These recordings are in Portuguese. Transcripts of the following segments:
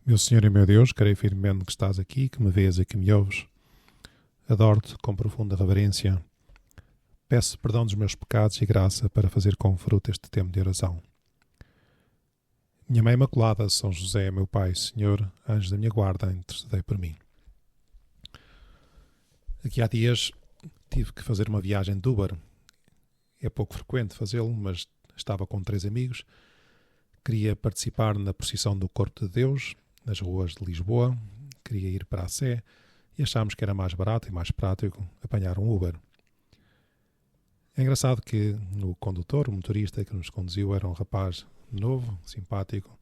Meu Senhor e meu Deus, creio firmemente que estás aqui, que me vês e que me ouves. Adoro-te com profunda reverência. Peço perdão dos meus pecados e graça para fazer com fruto este tempo de oração. Minha Mãe Imaculada, São José, meu Pai, Senhor, anjo da minha guarda, intercedei por mim. Aqui há dias tive que fazer uma viagem de Uber. É pouco frequente fazê-lo, mas estava com 3 amigos. Queria participar na procissão do Corpo de Deus, nas ruas de Lisboa. Queria ir para a Sé e achámos que era mais barato e mais prático apanhar um Uber. É engraçado que o condutor, o motorista que nos conduziu, era um rapaz novo, simpático,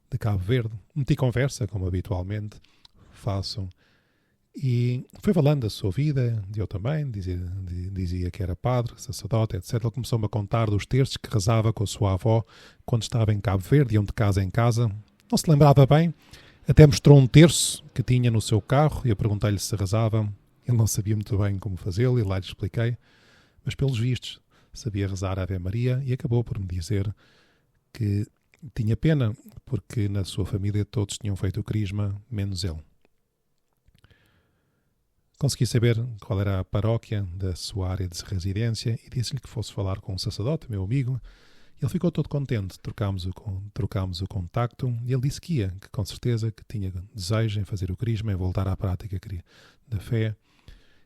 de Cabo Verde. Meti conversa, como habitualmente faço, e foi falando da sua vida, de eu também, dizia que era padre, sacerdote, etc. Ele começou-me a contar dos terços que rezava com a sua avó quando estava em Cabo Verde, iam de casa em casa. Não se lembrava bem, até mostrou um terço que tinha no seu carro e eu perguntei-lhe se rezava. Ele não sabia muito bem como fazê-lo e lá lhe expliquei, mas pelos vistos sabia rezar a Ave Maria e acabou por me dizer que tinha pena porque na sua família todos tinham feito o crisma, menos ele. Consegui saber qual era a paróquia da sua área de residência e disse-lhe que fosse falar com um sacerdote, meu amigo. Ele ficou todo contente, trocámos o contacto e ele disse que ia, que com certeza que tinha desejo em fazer o crisma, em voltar à prática da fé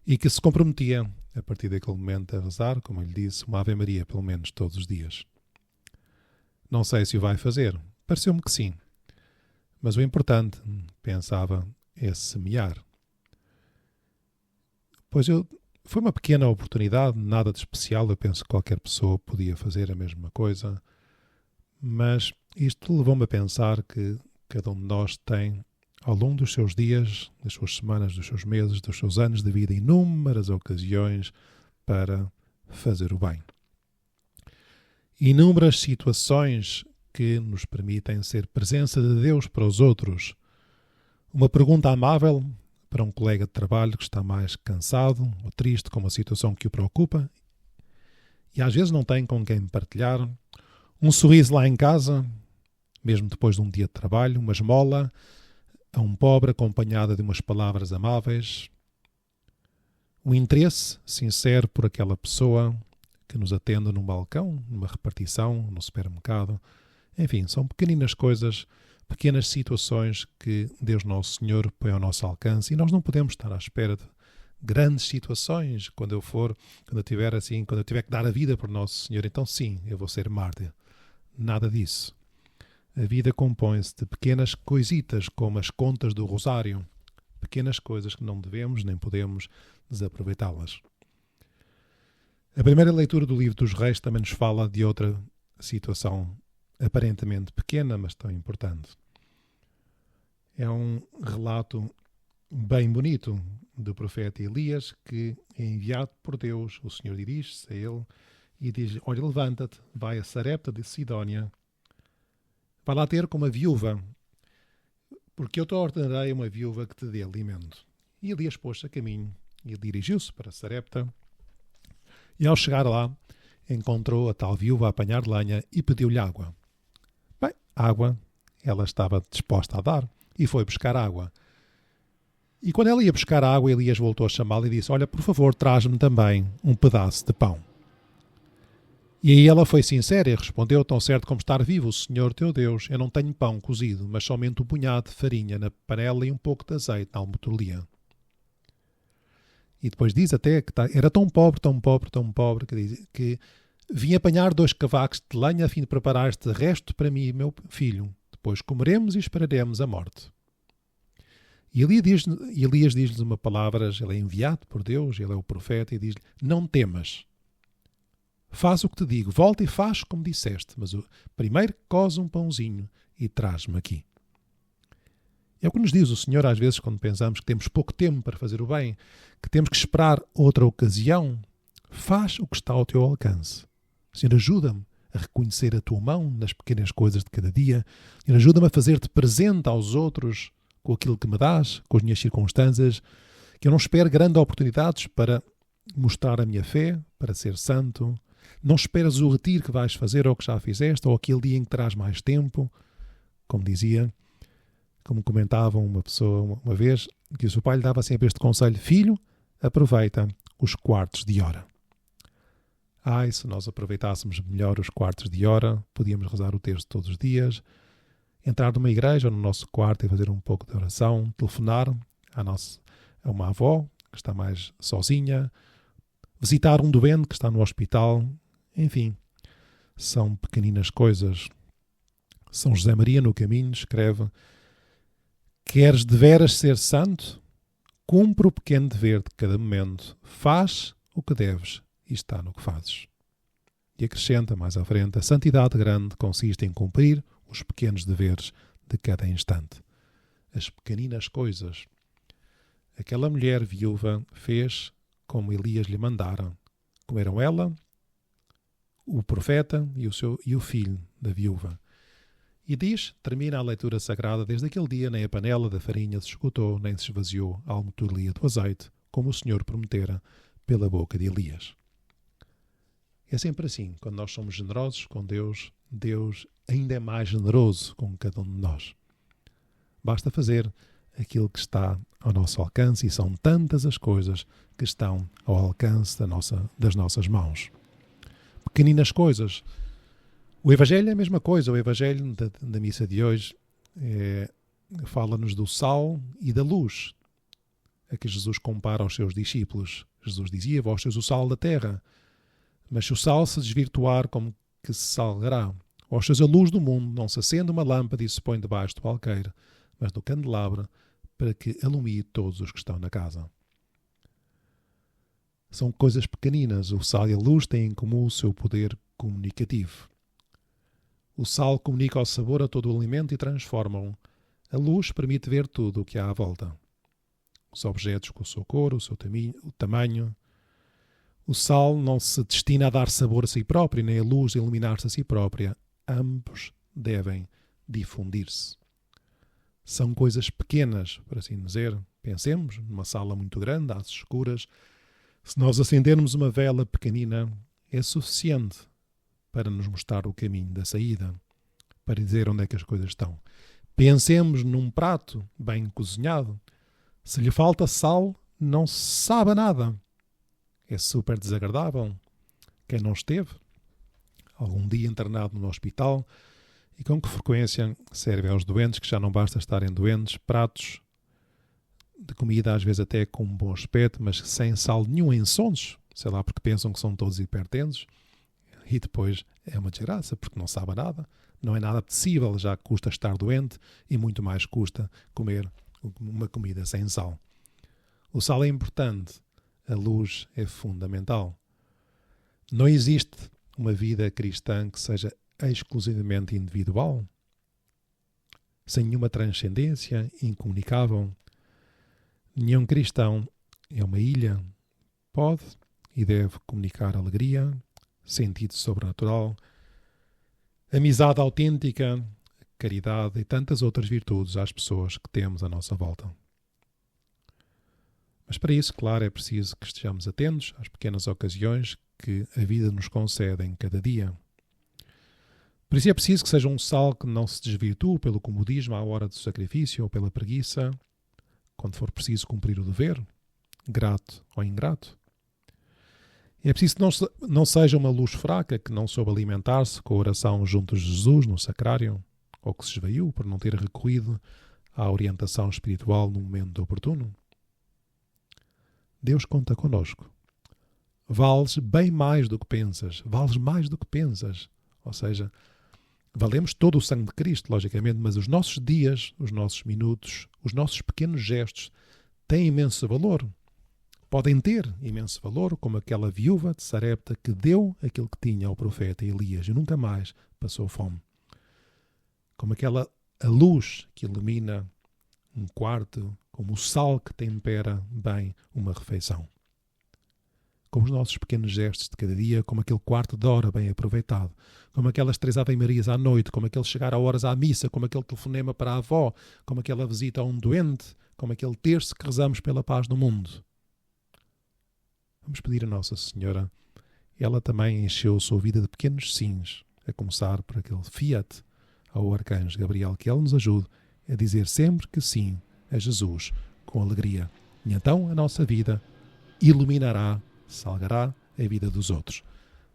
e que se comprometia, a partir daquele momento, a rezar, como eu lhe disse, uma Ave Maria, pelo menos todos os dias. Não sei se o vai fazer, pareceu-me que sim, mas o importante, pensava, é semear. Foi uma pequena oportunidade, nada de especial, eu penso que qualquer pessoa podia fazer a mesma coisa, mas isto levou-me a pensar que cada um de nós tem, ao longo dos seus dias, das suas semanas, dos seus meses, dos seus anos de vida, inúmeras ocasiões para fazer o bem. Inúmeras situações que nos permitem ser presença de Deus para os outros. Uma pergunta amável para um colega de trabalho que está mais cansado ou triste com uma situação que o preocupa e às vezes não tem com quem partilhar. Um sorriso lá em casa, mesmo depois de um dia de trabalho, uma esmola a um pobre acompanhada de umas palavras amáveis. Um interesse sincero por aquela pessoa que nos atende num balcão, numa repartição, no supermercado. Enfim, são pequeninas coisas, pequenas situações que Deus Nosso Senhor põe ao nosso alcance e nós não podemos estar à espera de grandes situações quando eu tiver que dar a vida por Nosso Senhor. Então sim, eu vou ser mártir. Nada disso. A vida compõe-se de pequenas coisitas como as contas do rosário. Pequenas coisas que não devemos nem podemos desaproveitá-las. A primeira leitura do livro dos Reis também nos fala de outra situação aparentemente pequena, mas tão importante. É um relato bem bonito do profeta Elias que é enviado por Deus. O Senhor dirige-se a ele e diz: olha, levanta-te, vai a Sarepta de Sidónia, vai lá ter com uma viúva, porque eu te ordenarei uma viúva que te dê alimento. E Elias pôs-se a caminho e dirigiu-se para Sarepta. E ao chegar lá, encontrou a tal viúva a apanhar lenha e pediu-lhe água. Bem, água ela estava disposta a dar e foi buscar água. E quando ela ia buscar água, Elias voltou a chamá-la e disse: olha, por favor, traz-me também um pedaço de pão. E aí ela foi sincera e respondeu: tão certo como estar vivo o Senhor teu Deus, eu não tenho pão cozido, mas somente um punhado de farinha na panela e um pouco de azeite na almotolia. E depois diz até que era tão pobre, que vim apanhar 2 cavacos de lenha a fim de preparar este resto para mim e meu filho. Depois comeremos e esperaremos a morte. E Elias diz-lhes uma palavra, ele é enviado por Deus, ele é o profeta, e diz-lhe: não temas. Faz o que te digo, volta e faz como disseste, mas primeiro coze um pãozinho e traz-me aqui. É o que nos diz o Senhor às vezes quando pensamos que temos pouco tempo para fazer o bem, que temos que esperar outra ocasião. Faz o que está ao teu alcance. Senhor, ajuda-me a reconhecer a tua mão nas pequenas coisas de cada dia. Senhor, ajuda-me a fazer-te presente aos outros com aquilo que me dás, com as minhas circunstâncias, que eu não espero grandes oportunidades para mostrar a minha fé, para ser santo. Não esperas o retiro que vais fazer ou que já fizeste, ou aquele dia em que terás mais tempo. Como dizia, Como comentava uma pessoa uma vez, que o seu pai lhe dava sempre este conselho: filho, aproveita os quartos de hora. Ai, se nós aproveitássemos melhor os quartos de hora, podíamos rezar o terço todos os dias, entrar numa igreja ou no nosso quarto e fazer um pouco de oração, telefonar a uma avó que está mais sozinha, visitar um doente que está no hospital, enfim, são pequeninas coisas. São José Maria no Caminho escreve: queres de veras ser santo? Cumpre o pequeno dever de cada momento, faz o que deves e está no que fazes. E acrescenta mais à frente: a santidade grande consiste em cumprir os pequenos deveres de cada instante. As pequeninas coisas. Aquela mulher viúva fez como Elias lhe mandara. Comeram ela, o profeta e o filho da viúva. E termina a leitura sagrada: desde aquele dia nem a panela da farinha se esgotou, nem se esvaziou a almotoria do azeite, como o Senhor prometera pela boca de Elias. É sempre assim, quando nós somos generosos com Deus, Deus ainda é mais generoso com cada um de nós. Basta fazer aquilo que está ao nosso alcance, e são tantas as coisas que estão ao alcance das nossas mãos. Pequeninas coisas. O Evangelho é a mesma coisa. O Evangelho da missa de hoje fala-nos do sal e da luz, a que Jesus compara aos seus discípulos. Jesus dizia: vós sois o sal da terra, mas se o sal se desvirtuar, como que se salgará? Vós sois a luz do mundo, não se acende uma lâmpada e se põe debaixo do alqueire, mas do candelabro, para que alumie todos os que estão na casa. São coisas pequeninas. O sal e a luz têm em comum o seu poder comunicativo. O sal comunica o sabor a todo o alimento e transforma-o. A luz permite ver tudo o que há à volta. Os objetos com a sua cor, o seu tamanho. O sal não se destina a dar sabor a si próprio, nem a luz a iluminar-se a si própria. Ambos devem difundir-se. São coisas pequenas, por assim dizer. Pensemos numa sala muito grande, às escuras. Se nós acendermos uma vela pequenina, é suficiente para nos mostrar o caminho da saída, para dizer onde é que as coisas estão. Pensemos num prato bem cozinhado. Se lhe falta sal, não se sabe nada. É super desagradável. Quem não esteve algum dia internado no hospital, e com que frequência serve aos doentes, que já não basta estarem doentes, pratos de comida às vezes até com um bom aspecto, mas sem sal nenhum em sons, sei lá, porque pensam que são todos hipertensos, e depois é uma desgraça, porque não sabe nada, não é nada apetecível, já custa estar doente e muito mais custa comer uma comida sem sal. O sal é importante, a luz é fundamental. Não existe uma vida cristã que seja exclusivamente individual, sem nenhuma transcendência, incomunicável. Nenhum cristão é uma ilha. Pode e deve comunicar alegria, sentido sobrenatural, amizade autêntica, caridade e tantas outras virtudes às pessoas que temos à nossa volta. Mas para isso, claro, é preciso que estejamos atentos às pequenas ocasiões que a vida nos concede em cada dia. Por isso é preciso que seja um sal que não se desvirtue pelo comodismo à hora do sacrifício ou pela preguiça, quando for preciso cumprir o dever, grato ou ingrato. É preciso que não seja uma luz fraca que não soube alimentar-se com a oração junto de Jesus no sacrário, ou que se esvaiu por não ter recorrido à orientação espiritual no momento oportuno. Deus conta connosco. Vales bem mais do que pensas. Vales mais do que pensas. Ou seja, valemos todo o sangue de Cristo, logicamente, mas os nossos dias, os nossos minutos, os nossos pequenos gestos têm imenso valor. Podem ter imenso valor, como aquela viúva de Sarepta que deu aquilo que tinha ao profeta Elias e nunca mais passou fome. Como a luz que ilumina um quarto, como o sal que tempera bem uma refeição. Como os nossos pequenos gestos de cada dia, como aquele quarto de hora bem aproveitado, como aquelas 3 Ave-Marias à noite, como aquele chegar a horas à missa, como aquele telefonema para a avó, como aquela visita a um doente, como aquele terço que rezamos pela paz no mundo. Vamos pedir a Nossa Senhora. Ela também encheu a sua vida de pequenos sims, a começar por aquele fiat ao arcanjo Gabriel, que ele nos ajude a dizer sempre que sim a Jesus com alegria. E então a nossa vida iluminará, salgará a vida dos outros.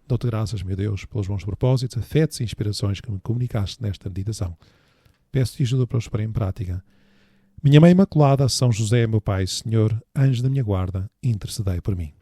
Dou-te graças, meu Deus, pelos bons propósitos, afetos e inspirações que me comunicaste nesta meditação. Peço-te ajuda para os pôr em prática. Minha Mãe Imaculada, São José, meu Pai, Senhor, anjo da minha guarda, intercedei por mim.